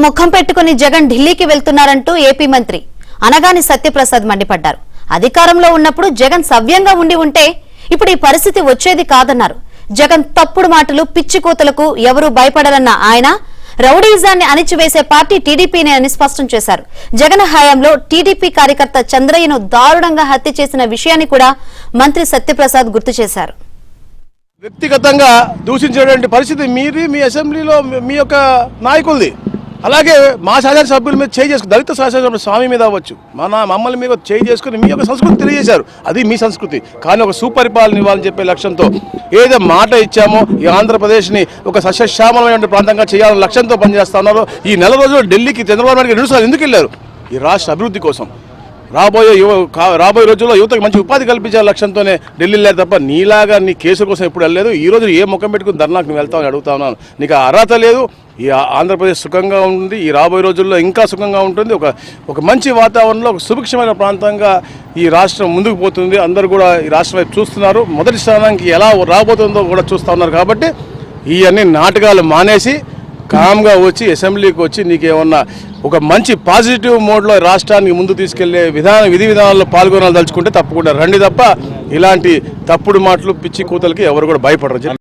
ముఖం పెట్టుకుని జగన్ ఢిల్లీకి వెళ్తున్నారంటూ ఏపీ మంత్రి అనగాని సత్యప్రసాద్ మండిపడ్డారు. అధికారంలో ఉన్నప్పుడు జగన్ సవ్యంగా ఉంటే ఇప్పుడు ఈ పరిస్థితి వచ్చేది కాదన్నారు. జగన్ తప్పుడు మాటలు పిచ్చి కూతలకు ఎవరూ భయపడరన్న ఆయన రౌడీజాన్ని అణిచివేసే పార్టీ టీడీపీనే అని స్పష్టం చేశారు. జగన్ హయాంలో టీడీపీ కార్యకర్త చంద్రయ్యను దారుణంగా హత్య చేసిన విషయాన్ని కూడా మంత్రి సత్యప్రసాద్ గుర్తు చేశారు. వ్యక్తిగతంగా దూషించేటువంటి పరిస్థితి మీ అసెంబ్లీలో మీ యొక్క నాయకులది. అలాగే మా శాసనసభ్యుల మీద చేయి చేసుకుని దళిత శాసనసభ్యులు స్వామి మీద అవ్వచ్చు మమ్మల్ని మీద చేయి చేసుకుని మీ యొక్క సంస్కృతి తెలియజేశారు. అది మీ సంస్కృతి. కానీ ఒక సుపరిపాలన ఇవ్వాలని చెప్పే లక్ష్యంతో ఏదో మాట ఇచ్చామో ఈ ఆంధ్రప్రదేశ్ని ఒక సస్యశ్యామలమైన ప్రాంతంగా చేయాలని లక్ష్యంతో పనిచేస్తా ఉన్నారు. ఈ నెల రోజుల్లో ఢిల్లీకి చంద్రబాబు నాయుడు 2 సార్లు ఎందుకు వెళ్ళారు? ఈ రాష్ట్ర అభివృద్ధి కోసం, రాబోయే రోజుల్లో యువతకు మంచి ఉపాధి కల్పించే లక్ష్యంతోనే ఢిల్లీ వెళ్ళారు తప్ప నీలాగా నీ కేసు కోసం ఎప్పుడు వెళ్ళలేదు. ఈ రోజు ఏ ముఖం పెట్టుకుని ధర్నాకు నువ్వు వెళ్తావని అడుగుతా ఉన్నాను. నీకు అర్హత లేదు. ఈ ఆంధ్రప్రదేశ్ సుఖంగా ఉంది. ఈ రాబోయే రోజుల్లో ఇంకా సుఖంగా ఉంటుంది. ఒక మంచి వాతావరణంలో ఒక సుభిక్షమైన ప్రాంతంగా ఈ రాష్ట్రం ముందుకు పోతుంది. అందరూ కూడా ఈ రాష్ట్రం వైపు చూస్తున్నారు. మొదటి స్థానానికి ఎలా రాబోతుందో కూడా చూస్తూ ఉన్నారు. కాబట్టి ఈ అన్ని నాటకాలు మానేసి కామ్గా వచ్చి అసెంబ్లీకి వచ్చి నీకేమన్నా ఒక మంచి పాజిటివ్ మోడ్లో రాష్ట్రానికి ముందు తీసుకెళ్లే విధి విధానాల్లో పాల్గొనాలని తలుచుకుంటే తప్పకుండా రండి తప్ప ఇలాంటి తప్పుడు మాటలు పిచ్చి కూతలకి ఎవరు కూడా భయపడరు.